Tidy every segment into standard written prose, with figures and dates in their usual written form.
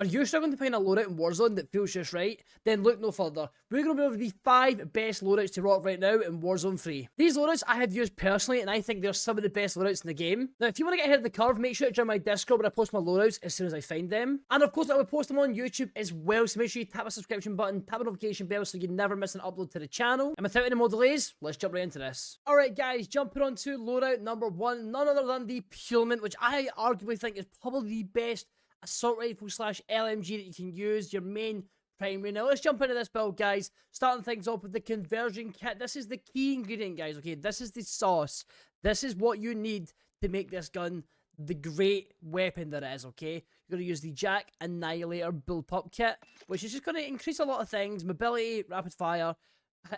Are you struggling to find a loadout in Warzone that feels just right? Then look no further. We're going to be over the 5 best loadouts to rock right now in Warzone 3. These loadouts I have used personally, and I think they're some of the best loadouts in the game. Now, if you want to get ahead of the curve, make sure to join my Discord where I post my loadouts as soon as I find them. And of course, I will post them on YouTube as well, so make sure you tap the subscription button, tap the notification bell so you never miss an upload to the channel. And without any more delays, let's jump right into this. Alright guys, jumping on to loadout number 1, none other than the Pullman, which I arguably think is probably the best assault rifle slash LMG that you can use, your main primary. Now let's jump into this build, guys, starting things off with the conversion kit. This is the key ingredient, guys, okay? This is the sauce. This is what you need to make this gun the great weapon that it is, okay? You're going to use the Jack Annihilator build-up kit, which is just going to increase a lot of things: mobility, rapid fire,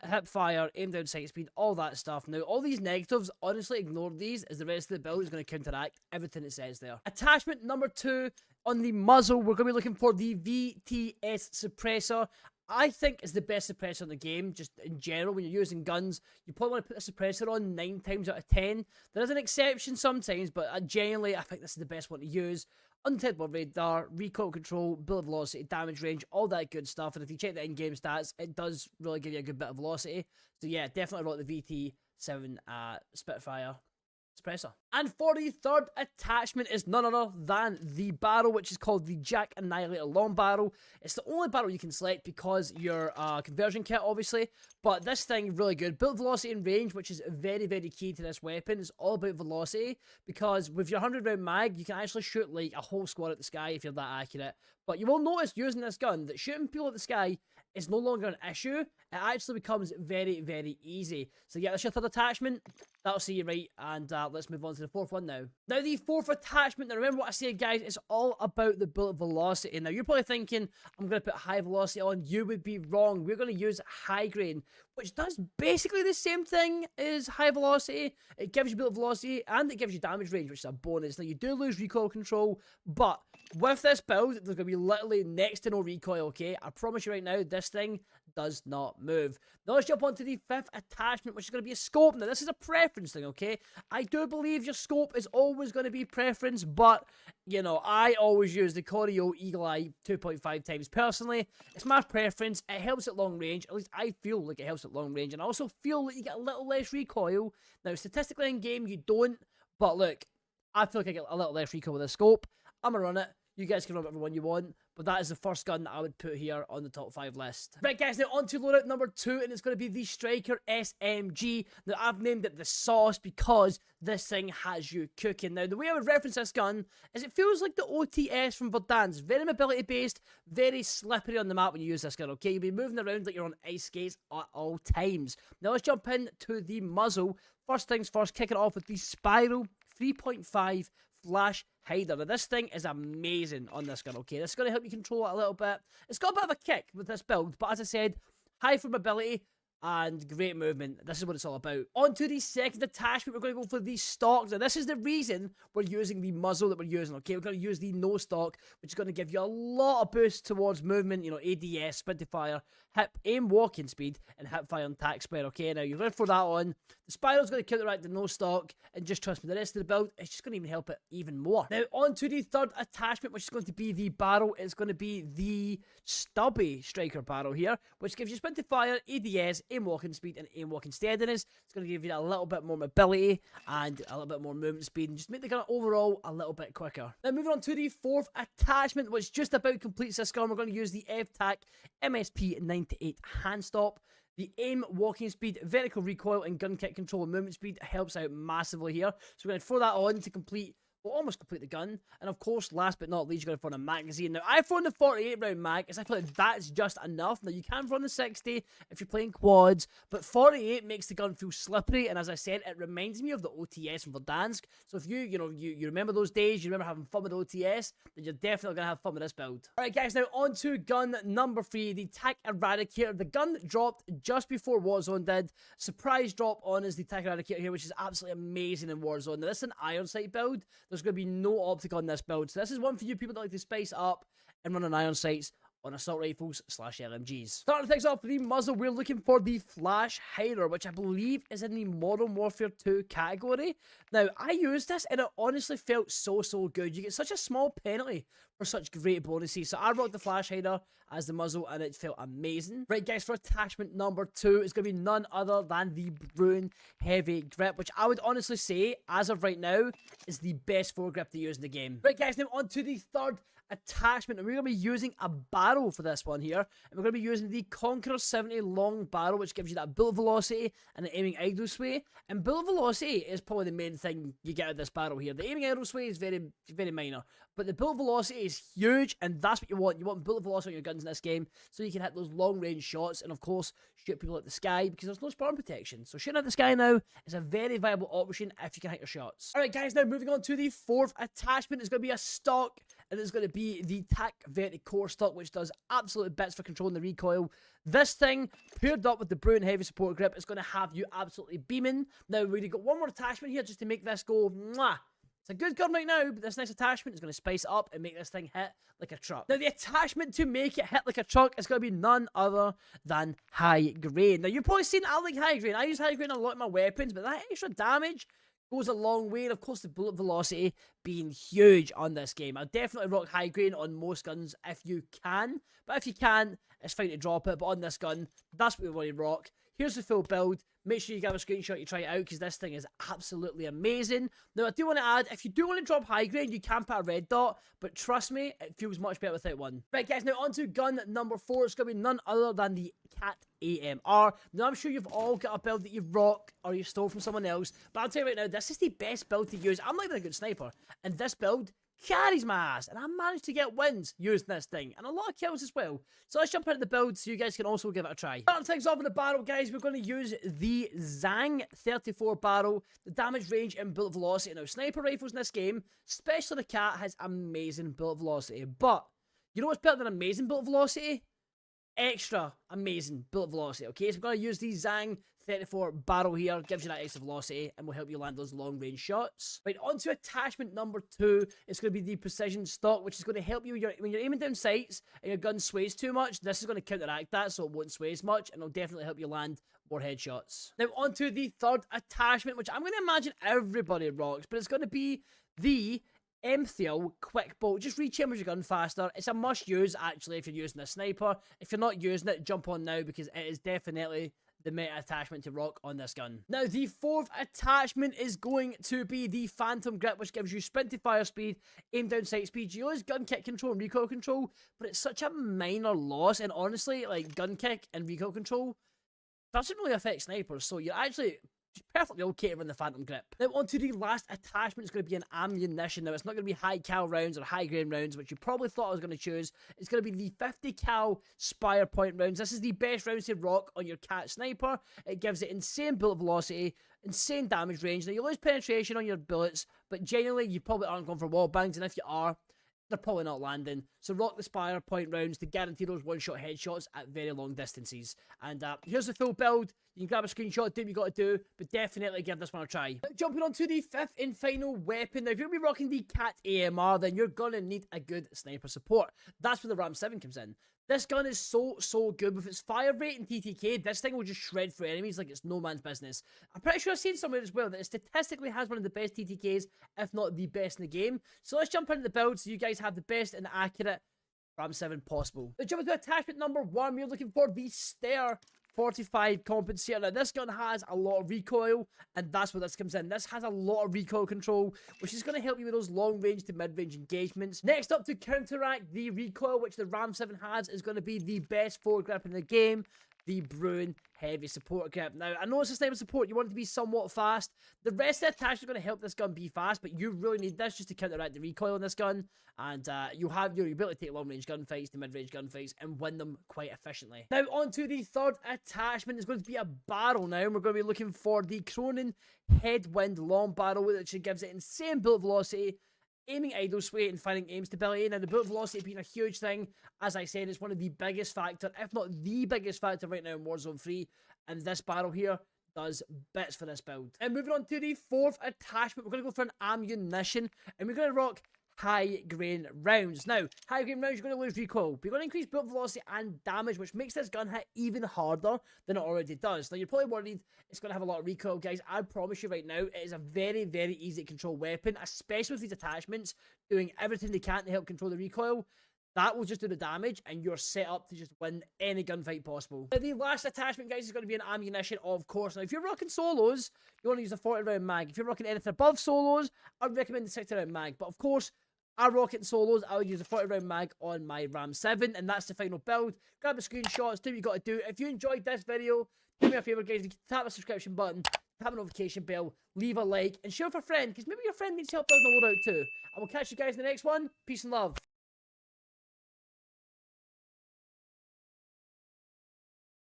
hip fire, aim down sight speed, all that stuff. Now, all these negatives, honestly, ignore these, as the rest of the build is going to counteract everything it says there. Attachment number 2, on the muzzle, we're going to be looking for the VTS suppressor. I think it's the best suppressor in the game, just in general. When you're using guns, you probably want to put the suppressor on 9 times out of 10. There is an exception sometimes, but generally, I think this is the best one to use. Undetectable radar, recoil control, bullet velocity, damage range, all that good stuff. And if you check the in-game stats, it does really give you a good bit of velocity. So yeah, definitely rock the VT7 Spitfire suppressor. And for the third attachment is none other than the barrel, which is called the Jack Annihilator long barrel. It's the only barrel you can select because your conversion kit, obviously, but this thing really good. Build velocity and range, which is very, very key to this weapon. It's all about velocity, because with your 100 round mag, you can actually shoot like a whole squad at the sky if you're that accurate. But you will notice using this gun that shooting people at the sky is no longer an issue. It actually becomes very, very easy. So yeah, that's your third attachment. That'll see you right. And let's move on to the fourth one now. Now, the fourth attachment, now remember what I said, guys, it's all about the bullet velocity. Now, you're probably thinking, I'm going to put high velocity on. You would be wrong. We're going to use high grain, which does basically the same thing as high velocity. It gives you bullet velocity and it gives you damage range, which is a bonus. Now, you do lose recoil control, but with this build, there's going to be literally next to no recoil, okay? I promise you right now, this thing does not move. Now let's jump on to the fifth attachment, which is going to be a scope. Now, this is a preference thing, okay? I do believe your scope is always going to be preference, but, you know, I always use the Corio Eagle Eye 2.5 times personally. It's my preference. It helps at long range. At least I feel like it helps at long range, and I also feel that you get a little less recoil. Now, statistically in game, you don't, but look, I feel like I get a little less recoil with this scope. I'm going to run it. You guys can run whatever one you want, but that is the first gun that I would put here on the top 5 list. Right, guys, now on to loadout number 2, and it's going to be the Striker SMG. Now, I've named it the sauce because this thing has you cooking. Now, the way I would reference this gun is it feels like the OTS from Verdansk. Very mobility-based, very slippery on the map when you use this gun, okay? You'll be moving around like you're on ice skates at all times. Now, let's jump into the muzzle. First things first, kicking it off with the Spiral 3.5 flash hider. Now, this thing is amazing on this gun, okay? This is going to help you control it a little bit. It's got a bit of a kick with this build, but as I said, high for mobility and great movement. This is what it's all about. On to the second attachment, we're going to go for the stock. Now, this is the reason we're using the muzzle that we're using, okay? We're going to use the no stock, which is going to give you a lot of boost towards movement, you know, ADS, sprint to fire, hip, aim, walking speed, and hip fire and tack spread, okay? Now, you're going for that on. The Spiral's going to counteract the no stock, and just trust me, the rest of the build, it's just going to even help it even more. Now, on to the third attachment, which is going to be the barrel. It's going to be the stubby striker barrel here, which gives you sprint to fire, ADS, aim walking speed, and aim walking steadiness. It's going to give you a little bit more mobility and a little bit more movement speed, and just make the gun overall a little bit quicker. Now, moving on to the fourth attachment, which just about completes this gun. We're going to use the FTAC MSP 98 hand stop. The aim, walking speed, vertical recoil, and gun kick control and movement speed helps out massively here. So we're going to throw that on to complete, well, almost complete the gun. And of course, last but not least, you're going to throw in a magazine. Now, I've thrown the 48 round mag, as I feel like that's just enough. Now, you can throw in the 60 if you're playing quads, but 48 makes the gun feel slippery. And as I said, it reminds me of the OTS from Verdansk. So if you remember those days, you remember having fun with OTS, then you're definitely going to have fun with this build. Alright, guys, now on to gun number 3, the TAC Eradicator. The gun that dropped just before Warzone did. Surprise drop on is the TAC Eradicator here, which is absolutely amazing in Warzone. Now, this is an iron sight build. There's going to be no optic on this build. So this is one for you people that like to spice up and run on iron sights on assault rifles / LMGs. Starting things off with the muzzle, we're looking for the flash hider, which I believe is in the Modern Warfare 2 category. Now, I used this and it honestly felt so good. You get such a small penalty for such great bonuses. So I rocked the flash hider as the muzzle, and it felt amazing. Right, guys, for attachment number 2, it's going to be none other than the Bruin Heavy Grip, which I would honestly say, as of right now, is the best foregrip to use in the game. Right, guys, now on to the third attachment, and we're going to be using a barrel for this one here, and we're going to be using the Conqueror 70 long barrel, which gives you that bullet velocity and the aiming idle sway. And bullet velocity is probably the main thing you get out of this barrel here. The aiming idle sway is very minor, but the bullet velocity is huge, and that's what you want. You want bullet velocity on your guns in this game, so you can hit those long range shots, and of course shoot people at the sky, because there's no spawn protection. So shooting at the sky now is a very viable option if you can hit your shots. Alright guys, now moving on to the fourth attachment. Is going to be a stock, and it's going to be the TAC Verti Core stock, which does absolute bits for controlling the recoil. This thing, paired up with the Bruin Heavy Support Grip, is going to have you absolutely beaming. Now, we've got one more attachment here just to make this go, mwah. It's a good gun right now, but this next attachment is going to spice it up and make this thing hit like a truck. Now, the attachment to make it hit like a truck is going to be none other than high grain. Now, you've probably seen I like high grain. I use high grain on a lot of my weapons, but that extra damage goes a long way, and of course the bullet velocity being huge on this game. I'll definitely rock high grain on most guns if you can, but if you can't, it's fine to drop it. But on this gun, that's what we want to rock. Here's the full build. Make sure you give a screenshot, you try it out, because this thing is absolutely amazing. Now, I do want to add, if you do want to drop high grade, you can put a red dot, but trust me, it feels much better without one. Right, guys, now on to gun number 4. It's going to be none other than the Cat AMR. Now, I'm sure you've all got a build that you rock or you stole from someone else, but I'll tell you right now, this is the best build to use. I'm not even a good sniper, and this build carries my ass, and I managed to get wins using this thing, and a lot of kills as well. So let's jump into the build so you guys can also give it a try. Starting things off in the barrel, guys, we're going to use the Zang 34 barrel. The damage range and bullet velocity. Now, sniper rifles in this game, especially the Cat, has amazing bullet velocity, but you know what's better than amazing bullet velocity? Extra amazing bullet velocity. Okay, so we're going to use the Zang 34 barrel here, gives you that extra velocity and will help you land those long range shots. Right, on to attachment number 2. It's going to be the precision stock, which is going to help you when you're aiming down sights and your gun sways too much. This is going to counteract that, so it won't sway as much, and it'll definitely help you land more headshots. Now, on to the third attachment, which I'm going to imagine everybody rocks, but it's going to be the MWIII quick bolt. Just rechambers your gun faster. It's a must use actually if you're using a sniper. If you're not using it, jump on now, because it is definitely the meta attachment to rock on this gun. Now, the fourth attachment is going to be the Phantom Grip, which gives you sprint to fire speed, aim down sight speed. You lose gun kick control and recoil control, but it's such a minor loss, and honestly, like, gun kick and recoil control doesn't really affect snipers, so you're actually perfectly okay to run the Phantom Grip. Now, on to the last attachment. Is going to be an ammunition. Now, it's not going to be high cal rounds or high grain rounds, which you probably thought I was going to choose. It's going to be the 50 cal Spire Point rounds. This is the best rounds to rock on your Cat sniper. It gives it insane bullet velocity, insane damage range. Now, you lose penetration on your bullets, but generally, you probably aren't going for wall bangs, and if you are, they're probably not landing. So rock the Spire Point rounds to guarantee those one-shot headshots at very long distances. And here's the full build. You can grab a screenshot, do what you got to do, but definitely give this one a try. Now, jumping on to the fifth and final weapon. Now, if you're going to be rocking the Cat AMR, then you're going to need a good sniper support. That's where the MWIII comes in. This gun is so good. With its fire rate and TTK, this thing will just shred through enemies like it's no man's business. I'm pretty sure I've seen somewhere as well that it statistically has one of the best TTKs, if not the best in the game. So let's jump into the build so you guys have the best and accurate MWIII possible. Let's jump into attachment number 1. We're looking for the Stair 45 compensator. Now, this gun has a lot of recoil, and that's where this comes in. This has a lot of recoil control, which is going to help you with those long range to mid range engagements. Next up, to counteract the recoil, which the MWIII has, is going to be the best foregrip in the game, the Bruin Heavy Support Grip. Now, I know it's a sniper support, you want it to be somewhat fast. The rest of the attachments are going to help this gun be fast, but you really need this just to counteract the recoil on this gun, and you'll have your ability to take long range gunfights, to mid range gunfights, and win them quite efficiently. Now, on to the third attachment. Is going to be a barrel now, and we're going to be looking for the Cronin Headwind Long Barrel, which gives it insane bullet velocity, aiming idle sway, and finding aim stability. Now, the bullet velocity being a huge thing, as I said, it's one of the biggest factor, if not the biggest factor right now in Warzone 3, and this barrel here does bits for this build. And moving on to the fourth attachment, we're going to go for an ammunition, and we're going to rock high grain rounds. Now, high grain rounds, you're going to lose recoil, but you're going to increase bullet velocity and damage, which makes this gun hit even harder than it already does. Now, you're probably worried it's going to have a lot of recoil, guys. I promise you right now, it is a very, very easy to control weapon, especially with these attachments doing everything they can to help control the recoil. That will just do the damage, and you're set up to just win any gunfight possible. Now, the last attachment, guys, is going to be an ammunition, of course. Now, if you're rocking solos, you want to use a 40-round mag. If you're rocking anything above solos, I'd recommend the 60-round mag. But, of course, I rock it in solos. I would use a 40-round mag on my Ram 7, and that's the final build. Grab the screenshots, do what you got to do. If you enjoyed this video, do me a favour, guys. Tap the subscription button, tap the notification bell, leave a like, and share with a friend, because maybe your friend needs help doing the loadout too. I will catch you guys in the next one. Peace and love.